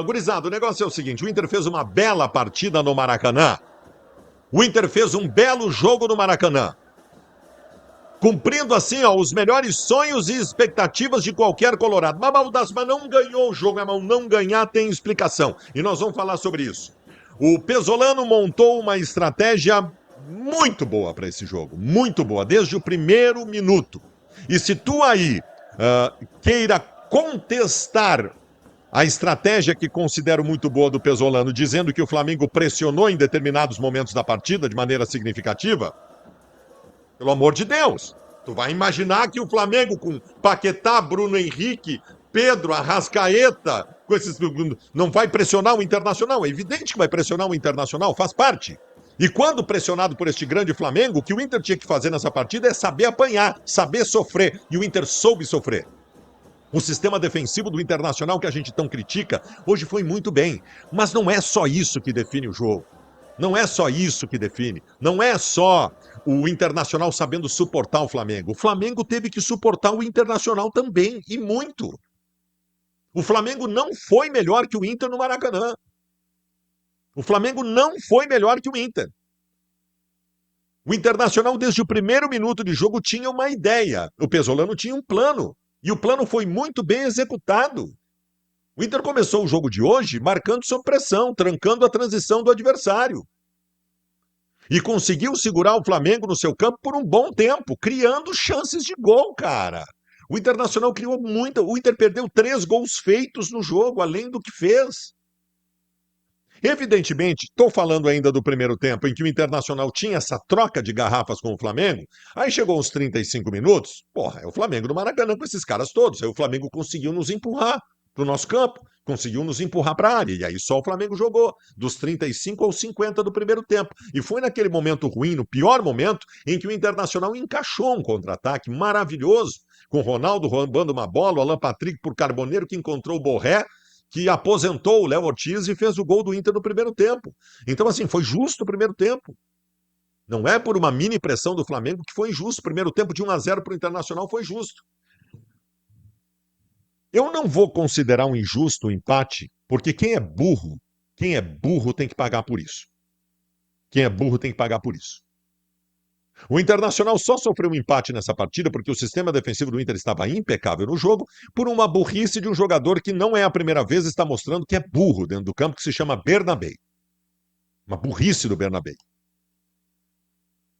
Gurizada, o negócio é o seguinte: o Inter fez uma bela partida no Maracanã. O Inter fez um belo jogo no Maracanã. Cumprindo assim, ó, os melhores sonhos e expectativas de qualquer colorado. Mas Baldassman não ganhou o jogo, irmão. Não ganhar tem explicação. E nós vamos falar sobre isso. O Pesolano montou uma estratégia muito boa para esse jogo. Muito boa, desde o primeiro minuto. E se tu aí queira contestar a estratégia que considero muito boa do Pesolano, dizendo que o Flamengo pressionou em determinados momentos da partida de maneira significativa, pelo amor de Deus. Tu vai imaginar que o Flamengo com Paquetá, Bruno Henrique, Pedro, Arrascaeta, com esses, não vai pressionar o Internacional? É evidente que vai pressionar o Internacional, faz parte. E quando pressionado por este grande Flamengo, o que o Inter tinha que fazer nessa partida é saber apanhar, saber sofrer. E o Inter soube sofrer. O sistema defensivo do Internacional que a gente tão critica, hoje foi muito bem. Mas não é só isso que define o jogo. Não é só isso que define. Não é só o Internacional sabendo suportar o Flamengo. O Flamengo teve que suportar o Internacional também, e muito. O Flamengo não foi melhor que o Inter no Maracanã. O Flamengo não foi melhor que o Inter. O Internacional, desde o primeiro minuto de jogo, tinha uma ideia. O Pesolano tinha um plano. E o plano foi muito bem executado. O Inter começou o jogo de hoje marcando sob pressão, trancando a transição do adversário. E conseguiu segurar o Flamengo no seu campo por um bom tempo, criando chances de gol, cara. O Internacional criou muita. O Inter perdeu 3 gols feitos no jogo, além do que fez. Evidentemente, estou falando ainda do primeiro tempo, em que o Internacional tinha essa troca de garrafas com o Flamengo. Aí chegou uns 35 minutos. Porra, é o Flamengo no Maracanã com esses caras todos. Aí o Flamengo conseguiu nos empurrar para o nosso campo, conseguiu nos empurrar para a área. E aí só o Flamengo jogou, dos 35 aos 50 do primeiro tempo. E foi naquele momento ruim, no pior momento, em que o Internacional encaixou um contra-ataque maravilhoso, com o Ronaldo roubando uma bola, o Alan Patrick por Carboneiro, que encontrou o Borré, que aposentou o Léo Ortiz e fez o gol do Inter no primeiro tempo. Então, assim, foi justo o primeiro tempo. Não é por uma mini pressão do Flamengo que foi injusto. O primeiro tempo de 1-0 para o Internacional foi justo. Eu não vou considerar um injusto o empate, porque quem é burro tem que pagar por isso. Quem é burro tem que pagar por isso. O Internacional só sofreu um empate nessa partida porque o sistema defensivo do Inter estava impecável no jogo por uma burrice de um jogador que não é a primeira vez está mostrando que é burro dentro do campo, que se chama Bernabé. Uma burrice do Bernabé.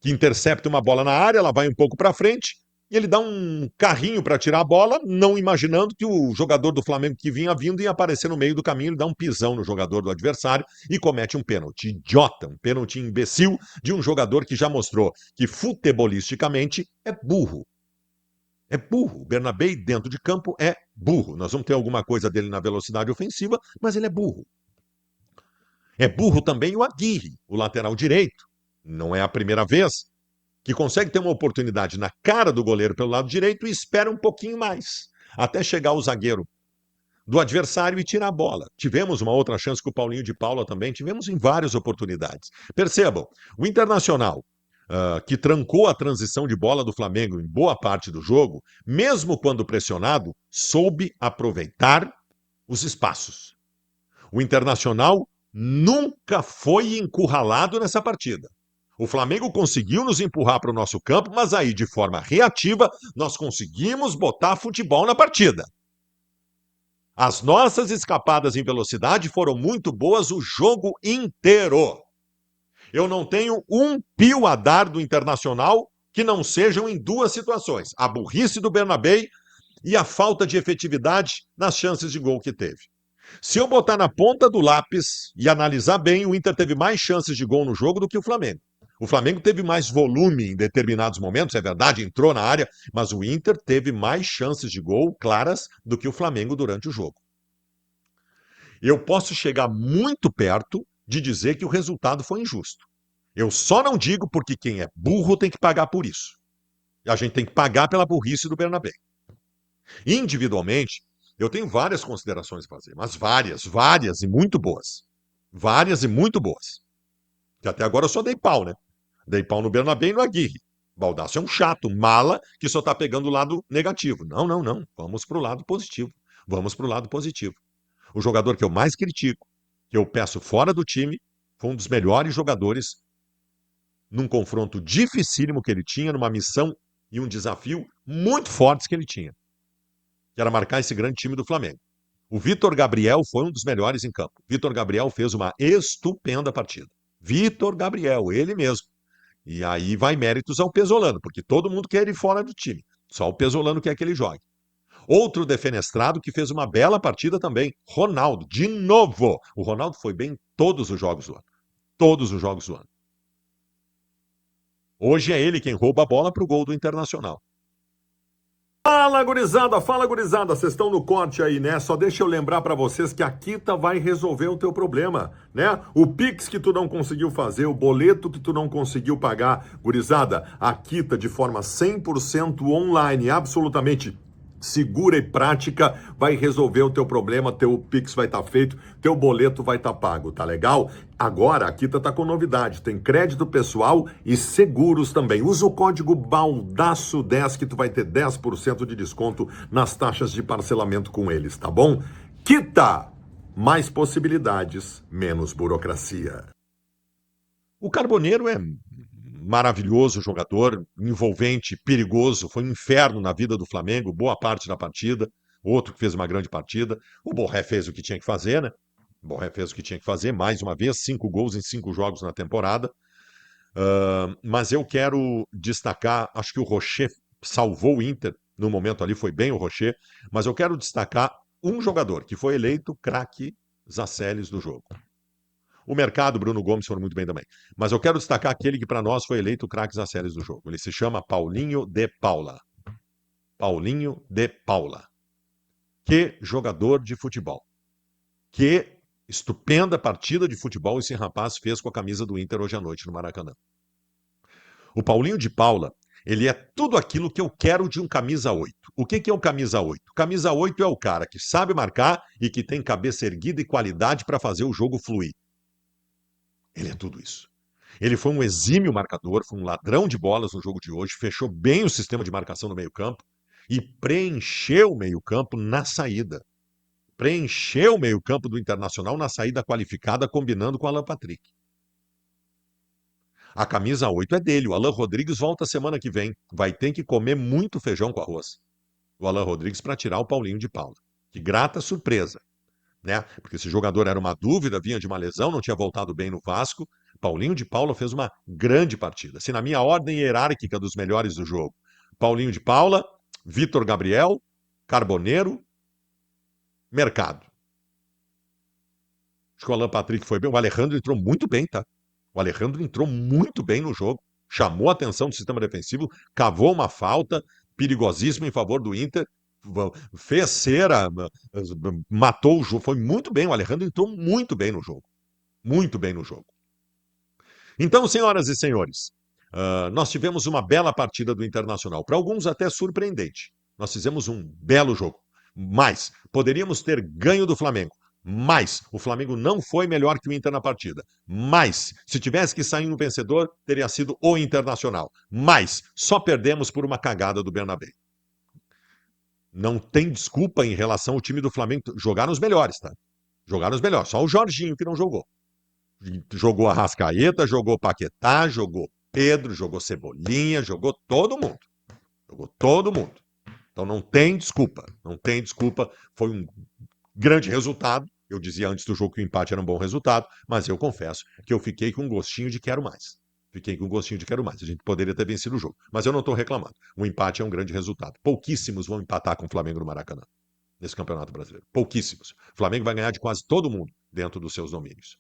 Que intercepta uma bola na área, ela vai um pouco para frente, e ele dá um carrinho para tirar a bola, não imaginando que o jogador do Flamengo que vinha vindo ia aparecer no meio do caminho, ele dá um pisão no jogador do adversário e comete um pênalti idiota, um pênalti imbecil de um jogador que já mostrou que futebolisticamente é burro. É burro. O Bernabé dentro de campo é burro. Nós vamos ter alguma coisa dele na velocidade ofensiva, mas ele é burro. É burro também o Aguirre, o lateral direito. Não é a primeira vez que consegue ter uma oportunidade na cara do goleiro pelo lado direito e espera um pouquinho mais, até chegar o zagueiro do adversário e tirar a bola. Tivemos uma outra chance com o Paulinho de Paula também, tivemos em várias oportunidades. Percebam, o Internacional, que trancou a transição de bola do Flamengo em boa parte do jogo, mesmo quando pressionado, soube aproveitar os espaços. O Internacional nunca foi encurralado nessa partida. O Flamengo conseguiu nos empurrar para o nosso campo, mas aí, de forma reativa, nós conseguimos botar futebol na partida. As nossas escapadas em velocidade foram muito boas o jogo inteiro. Eu não tenho um pio a dar do Internacional que não sejam em 2 situações. A burrice do Bernabé e a falta de efetividade nas chances de gol que teve. Se eu botar na ponta do lápis e analisar bem, o Inter teve mais chances de gol no jogo do que o Flamengo. O Flamengo teve mais volume em determinados momentos, é verdade, entrou na área, mas o Inter teve mais chances de gol claras do que o Flamengo durante o jogo. Eu posso chegar muito perto de dizer que o resultado foi injusto. Eu só não digo porque quem é burro tem que pagar por isso. A gente tem que pagar pela burrice do Bernabé. Individualmente, eu tenho várias considerações a fazer, mas várias e muito boas. Várias e muito boas. Que até agora eu só dei pau, né? Dei pau no Bernabé e no Aguirre. Baldasso é um chato, um mala, que só tá pegando o lado negativo. Não. Vamos pro lado positivo. Vamos pro lado positivo. O jogador que eu mais critico, que eu peço fora do time, foi um dos melhores jogadores num confronto dificílimo que ele tinha, numa missão e um desafio muito fortes que ele tinha, que era marcar esse grande time do Flamengo. O Vitor Gabriel foi um dos melhores em campo. Vitor Gabriel fez uma estupenda partida. Vitor Gabriel, ele mesmo. E aí vai méritos ao Pesolano, porque todo mundo quer ele fora do time. Só o Pesolano quer que ele jogue. Outro defenestrado que fez uma bela partida também, Ronaldo, de novo. O Ronaldo foi bem em todos os jogos do ano. Todos os jogos do ano. Hoje é ele quem rouba a bola para o gol do Internacional. Fala gurizada, vocês estão no corte aí, né? Só deixa eu lembrar pra vocês que a Quita vai resolver o teu problema, né? O Pix que tu não conseguiu fazer, o boleto que tu não conseguiu pagar, gurizada, a Quita de forma 100% online, absolutamente segura e prática, vai resolver o teu problema, teu Pix vai estar feito, teu boleto vai estar pago, tá legal? Agora a Quita tá com novidade, tem crédito pessoal e seguros também. Usa o código BALDAÇO10 que tu vai ter 10% de desconto nas taxas de parcelamento com eles, tá bom? Quita! Mais possibilidades, menos burocracia. O Carboneiro é maravilhoso jogador, envolvente, perigoso, foi um inferno na vida do Flamengo, boa parte da partida, outro que fez uma grande partida. O Borré fez o que tinha que fazer, né? O Borré fez o que tinha que fazer, mais uma vez, 5 gols em 5 jogos na temporada. Mas eu quero destacar, acho que o Rocher salvou o Inter, no momento ali foi bem o Rocher, mas eu quero destacar um jogador que foi eleito craque Zacelles do jogo. O mercado, Bruno Gomes foram muito bem também. Mas eu quero destacar aquele que para nós foi eleito o craque das séries do jogo. Ele se chama Paulinho de Paula. Paulinho de Paula. Que jogador de futebol. Que estupenda partida de futebol esse rapaz fez com a camisa do Inter hoje à noite no Maracanã. O Paulinho de Paula, ele é tudo aquilo que eu quero de um camisa 8. O que é o camisa 8? Camisa 8 é o cara que sabe marcar e que tem cabeça erguida e qualidade para fazer o jogo fluir. Ele é tudo isso. Ele foi um exímio marcador, foi um ladrão de bolas no jogo de hoje, fechou bem o sistema de marcação no meio-campo e preencheu o meio-campo na saída. Preencheu o meio-campo do Internacional na saída qualificada, combinando com o Alan Patrick. A camisa 8 é dele. O Alan Rodrigues volta semana que vem. Vai ter que comer muito feijão com arroz. O Alan Rodrigues para tirar o Paulinho de Paula. Que grata surpresa. Né? Porque esse jogador era uma dúvida, vinha de uma lesão, não tinha voltado bem no Vasco. Paulinho de Paula fez uma grande partida. Se na minha ordem hierárquica dos melhores do jogo, Paulinho de Paula, Vitor Gabriel, Carboneiro, Mercado. Acho que o Alan Patrick foi bem. O Alejandro entrou muito bem, tá? O Alejandro entrou muito bem no jogo. Chamou a atenção do sistema defensivo, cavou uma falta perigosíssima em favor do Inter, fez cera, matou o jogo. Foi muito bem. O Alejandro entrou muito bem no jogo. Muito bem no jogo. Então, senhoras e senhores, nós tivemos uma bela partida do Internacional. Para alguns até surpreendente. Nós fizemos um belo jogo. Mas poderíamos ter ganho do Flamengo. Mas o Flamengo não foi melhor que o Inter na partida. Mas se tivesse que sair um vencedor, teria sido o Internacional. Mas só perdemos por uma cagada do Bernabéu. Não tem desculpa em relação ao time do Flamengo. Jogaram os melhores, tá? Jogaram os melhores. Só o Jorginho que não jogou. Jogou Arrascaeta, jogou Paquetá, jogou Pedro, jogou Cebolinha, jogou todo mundo. Jogou todo mundo. Então não tem desculpa. Não tem desculpa. Foi um grande resultado. Eu dizia antes do jogo que o empate era um bom resultado, mas eu confesso que eu fiquei com um gostinho de quero mais. Fiquei com um gostinho de quero mais. A gente poderia ter vencido o jogo, mas eu não estou reclamando. O empate é um grande resultado. Pouquíssimos vão empatar com o Flamengo no Maracanã, nesse Campeonato Brasileiro. Pouquíssimos. O Flamengo vai ganhar de quase todo mundo dentro dos seus domínios.